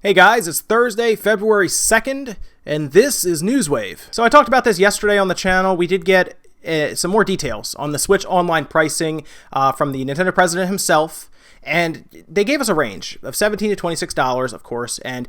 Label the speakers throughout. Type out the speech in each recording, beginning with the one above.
Speaker 1: Hey guys, it's Thursday, February 2nd, and this is Newswave. So I talked about this yesterday on the channel. We did get some more details on the Switch Online pricing from the Nintendo president himself, and they gave us a range of $17 to $26, of course, and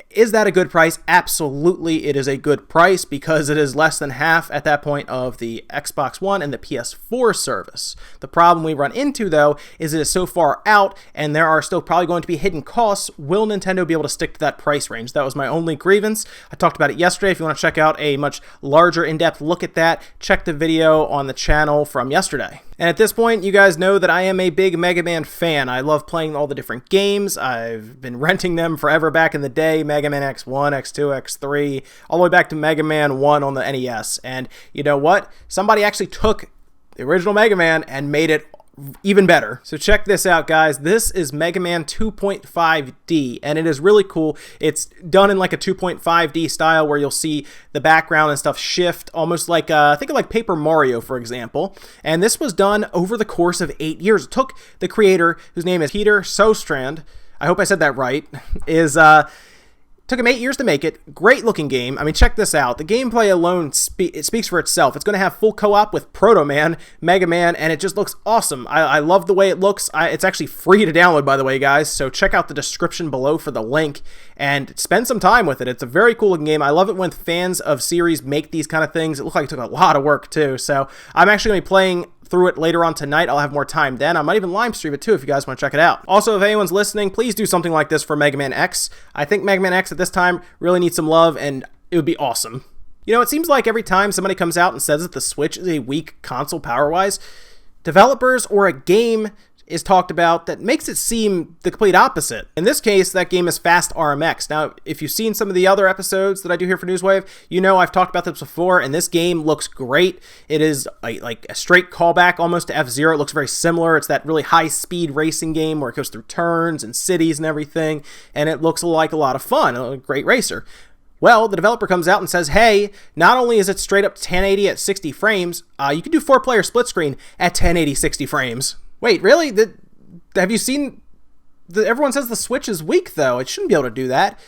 Speaker 1: is that a good price? Absolutely, it is a good price because it is less than half at that point of the Xbox One and the PS4 service. The problem we run into, though, is it is so far out and there are still probably going to be hidden costs. Will Nintendo be able to stick to that price range? That was my only grievance. I talked about it yesterday. If you want to check out a much larger, in-depth look at that, check the video on the channel from yesterday. And at this point, you guys know that I am a big Mega Man fan. I love playing all the different games. I've been renting them forever back in the day. Mega Man X1, X2, X3, all the way back to Mega Man 1 on the NES. And you know what? Somebody actually took the original Mega Man and made it even better. So check this out, guys. This is Mega Man 2.5D, and it is really cool. It's done in like a 2.5D style where you'll see the background and stuff shift, almost like, think of like Paper Mario, for example. And this was done over the course of 8 years. It took the creator, whose name is Peter Sostrand, I hope I said that right, took him 8 years to make it. Great looking game. I mean, check this out. The gameplay alone it speaks for itself. It's going to have full co-op with Proto Man, Mega Man, and it just looks awesome. I love the way it looks. It's actually free to download, by the way, guys, so check out the description below for the link and spend some time with it. It's a very cool looking game. I love it when fans of series make these kind of things. It looks like it took a lot of work, too, so I'm actually going to be playing through it later on tonight. I'll have more time then. I might even live stream it too if you guys want to check it out. Also, if anyone's listening, please do something like this for Mega Man X. I think Mega Man X at this time really needs some love, and it would be awesome. You know, it seems like every time somebody comes out and says that the Switch is a weak console power-wise, developers or a game is talked about that makes it seem the complete opposite. In this case, that game is Fast RMX. Now, if you've seen some of the other episodes that I do here for Newswave, you know I've talked about this before, and this game looks great. It is like a straight callback almost to F-Zero. It looks very similar. It's that really high-speed racing game where it goes through turns and cities and everything, and it looks like a lot of fun, a great racer. Well, the developer comes out and says, hey, not only is it straight up 1080 at 60 frames, you can do 4-player split screen at 1080 60 frames. Wait, really? Have you seen... Everyone says the Switch is weak, though. It shouldn't be able to do that.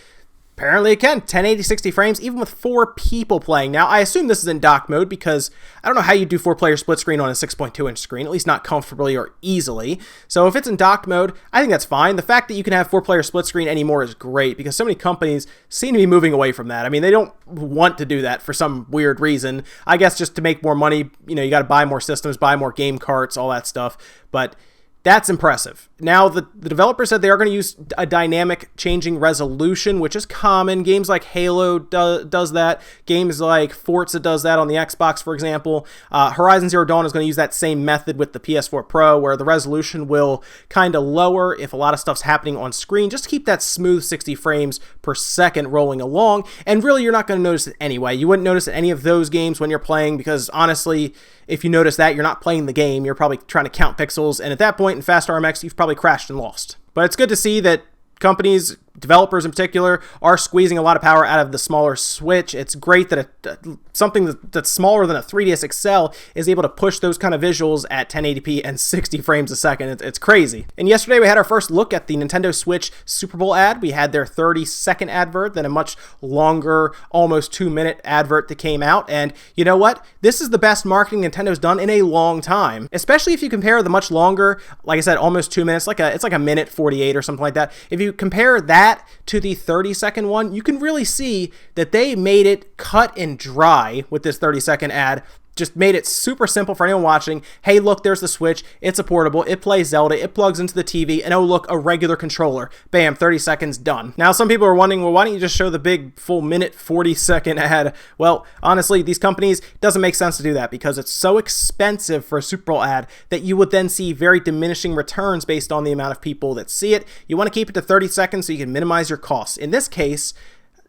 Speaker 1: Apparently it can. 1080 60 frames, even with 4 people playing. Now, I assume this is in dock mode because I don't know how you do 4-player split screen on a 6.2-inch screen, at least not comfortably or easily. So if it's in dock mode, I think that's fine. The fact that you can have 4-player split screen anymore is great because so many companies seem to be moving away from that. I mean, they don't want to do that for some weird reason. I guess just to make more money, you know, you got to buy more systems, buy more game carts, all that stuff. But that's impressive. Now, the developer said they are going to use a dynamic changing resolution, which is common. Games like Halo does that. Games like Forza does that on the Xbox, for example. Horizon Zero Dawn is going to use that same method with the PS4 Pro, where the resolution will kind of lower if a lot of stuff's happening on screen, just to keep that smooth 60 frames per second rolling along. And really, you're not going to notice it anyway. You wouldn't notice it any of those games when you're playing because, honestly, if you notice that, you're not playing the game. You're probably trying to count pixels, and at that point in Fast RMX, you've probably crashed and lost. But it's good to see that companies, developers in particular, are squeezing a lot of power out of the smaller Switch. It's great that something that's smaller than a 3DS XL is able to push those kind of visuals at 1080p and 60 frames a second. It's crazy. And yesterday we had our first look at the Nintendo Switch Super Bowl ad. We had their 30-second advert, then a much longer, almost 2-minute advert that came out. And you know what? This is the best marketing Nintendo's done in a long time, especially if you compare the much longer, like I said, almost 2 minutes, it's like a minute 48 or something like that. If you compare that to the 30-second one, you can really see that they made it cut and dry with this 30-second ad. Just made it super simple for anyone watching. Hey, look, there's the Switch. It's a portable. It plays Zelda. It plugs into the TV. And oh, look, a regular controller. Bam, 30 seconds, done. Now, some people are wondering, well, why don't you just show the big full minute 40-second ad? Well, honestly, these companies, it doesn't make sense to do that because it's so expensive for a Super Bowl ad that you would then see very diminishing returns based on the amount of people that see it. You want to keep it to 30 seconds so you can minimize your costs. In this case,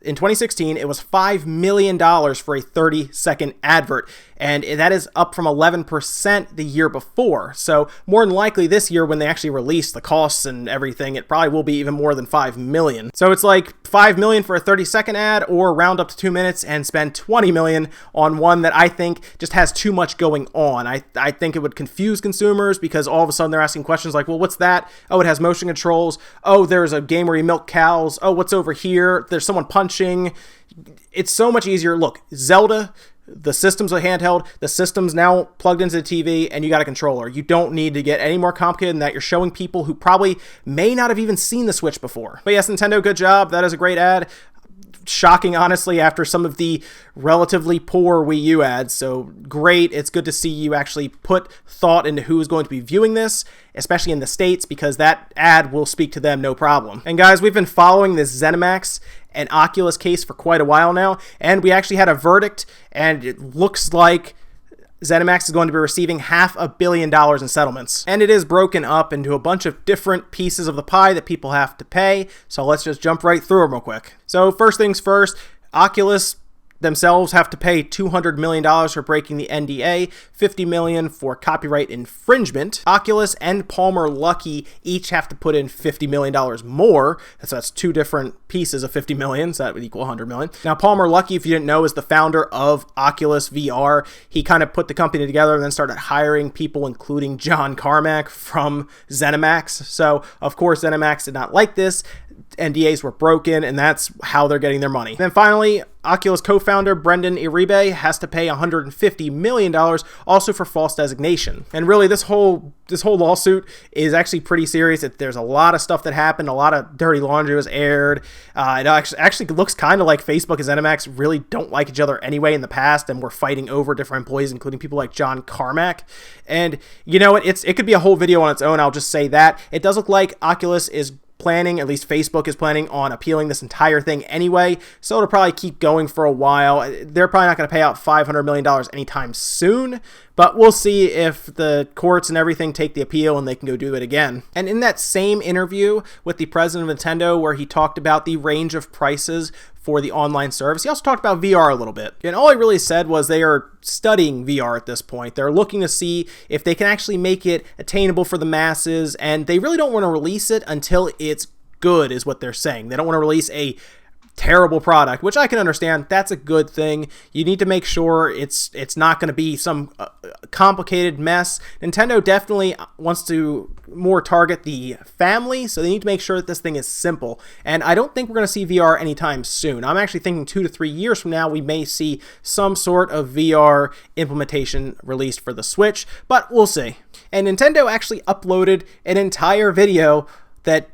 Speaker 1: in 2016, it was $5 million for a 30-second advert, and that is up from 11% the year before. So more than likely this year when they actually release the costs and everything, it probably will be even more than $5 million. So it's like $5 million for a 30-second ad, or round up to 2 minutes and spend $20 million on one that I think just has too much going on. I think it would confuse consumers because all of a sudden they're asking questions like, well, what's that? Oh, it has motion controls. Oh, there's a game where you milk cows. Oh, what's over here? There's someone punching. It's so much easier. Look, Zelda, the system's a handheld, the system's now plugged into the TV, and you got a controller. You don't need to get any more complicated than that. You're showing people who probably may not have even seen the Switch before. But yes, Nintendo, good job. That is a great ad. Shocking, honestly, after some of the relatively poor Wii U ads. So great. It's good to see you actually put thought into who is going to be viewing this, especially in the States, because that ad will speak to them no problem. And guys, we've been following this ZeniMax and Oculus case for quite a while now, and we actually had a verdict, and it looks like ZeniMax is going to be receiving $500 million in settlements. And it is broken up into a bunch of different pieces of the pie that people have to pay, so let's just jump right through them real quick. So first things first, Oculus themselves have to pay $200 million for breaking the NDA, $50 million for copyright infringement. Oculus and Palmer Luckey each have to put in $50 million more. So that's two different pieces of $50 million, so that would equal $100 million. Now, Palmer Luckey, if you didn't know, is the founder of Oculus VR. He kind of put the company together and then started hiring people, including John Carmack from ZeniMax. So, of course, ZeniMax did not like this. NDAs were broken, and that's how they're getting their money. And then finally, Oculus co-founder Brendan Iribe has to pay $150 million also for false designation. And really, this whole lawsuit is actually pretty serious. There's a lot of stuff that happened. A lot of dirty laundry was aired. It actually looks kind of like Facebook and ZeniMax really don't like each other anyway in the past, and were fighting over different employees, including people like John Carmack. And you know what? It could be a whole video on its own. I'll just say that. It does look like Oculus is planning, at least Facebook is planning on appealing this entire thing anyway, so it'll probably keep going for a while. They're probably not going to pay out $500 million anytime soon, but we'll see if the courts and everything take the appeal and they can go do it again. And in that same interview with the president of Nintendo, where he talked about the range of prices for the online service, he also talked about VR a little bit. And all he really said was they are studying VR at this point. They're looking to see if they can actually make it attainable for the masses, and they really don't want to release it until it's good, is what they're saying. They don't want to release a terrible product, which I can understand. That's a good thing. You need to make sure it's not going to be some complicated mess. Nintendo definitely wants to more target the family, so they need to make sure that this thing is simple. And I don't think we're going to see VR anytime soon. I'm actually thinking 2 to 3 years from now we may see some sort of VR implementation released for the Switch, but we'll see. And Nintendo actually uploaded an entire video that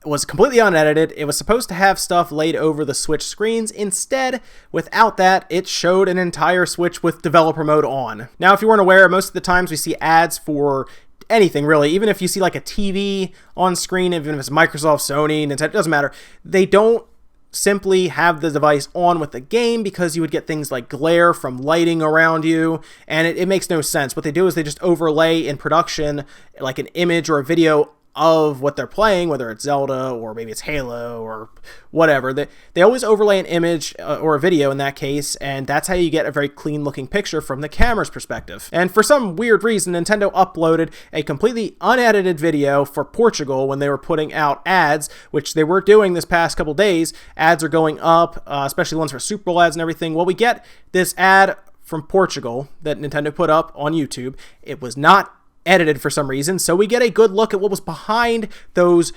Speaker 1: was completely unedited. It was supposed to have stuff laid over the Switch screens. Instead, without that, it showed an entire Switch with developer mode on. Now, if you weren't aware, most of the times we see ads for anything really, even if you see like a TV on screen, even if it's Microsoft, Sony, Nintendo, it doesn't matter. They don't simply have the device on with the game because you would get things like glare from lighting around you, and it makes no sense. What they do is they just overlay in production like an image or a video of what they're playing, whether it's Zelda or maybe it's Halo or whatever. They always overlay an image or a video in that case, and that's how you get a very clean looking picture from the camera's perspective. And for some weird reason, Nintendo uploaded a completely unedited video for Portugal when they were putting out ads, which they were doing this past couple days. Ads are going up, especially ones for Super Bowl ads and everything. Well, we get this ad from Portugal that Nintendo put up on YouTube. It was not edited for some reason, so we get a good look at what was behind those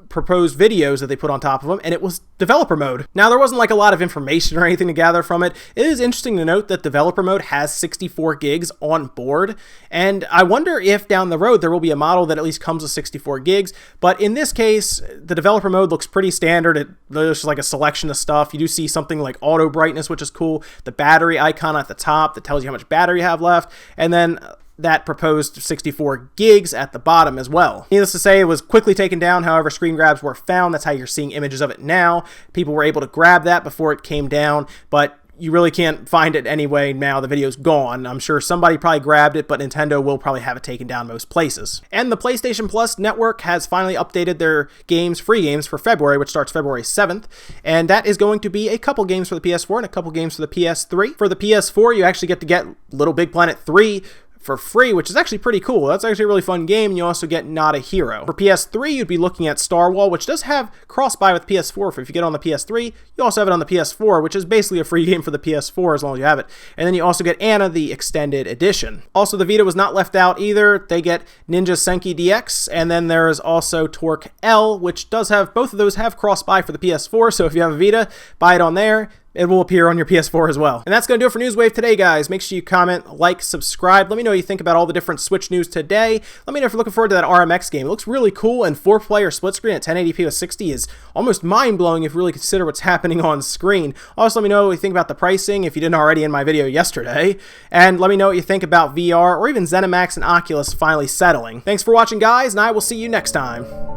Speaker 1: proposed videos that they put on top of them, and it was developer mode. Now, there wasn't like a lot of information or anything to gather from it. It is interesting to note that developer mode has 64 gigs on board, and I wonder if down the road there will be a model that at least comes with 64 gigs, but in this case, the developer mode looks pretty standard. There's just like a selection of stuff. You do see something like auto brightness, which is cool, the battery icon at the top that tells you how much battery you have left, and then that proposed 64 gigs at the bottom as well. Needless to say, it was quickly taken down. However, screen grabs were found. That's how you're seeing images of it now. People were able to grab that before it came down, but you really can't find it anyway now. The video's gone. I'm sure somebody probably grabbed it, but Nintendo will probably have it taken down most places. And the PlayStation Plus network has finally updated their games, free games for February, which starts February 7th. And that is going to be a couple games for the PS4 and a couple games for the PS3. For the PS4, you actually get to get Little Big Planet 3 for free, which is actually pretty cool. That's actually a really fun game, and you also get Not a Hero. For PS3, you'd be looking at Star Wall, which does have cross-buy with PS4. If you get on the PS3, you also have it on the PS4, which is basically a free game for the PS4 as long as you have it. And then you also get Anna, the extended edition. Also, the Vita was not left out either. They get Ninja Senki DX, and then there is also Torque L, which does have, both of those have cross-buy for the PS4, so if you have a Vita, buy it on there. It will appear on your PS4 as well. And that's going to do it for Newswave today, guys. Make sure you comment, like, subscribe. Let me know what you think about all the different Switch news today. Let me know if you're looking forward to that RMX game. It looks really cool, and 4-player split screen at 1080p with 60 is almost mind-blowing if you really consider what's happening on screen. Also, let me know what you think about the pricing, if you didn't already in my video yesterday. And let me know what you think about VR, or even ZeniMax and Oculus finally settling. Thanks for watching, guys, and I will see you next time.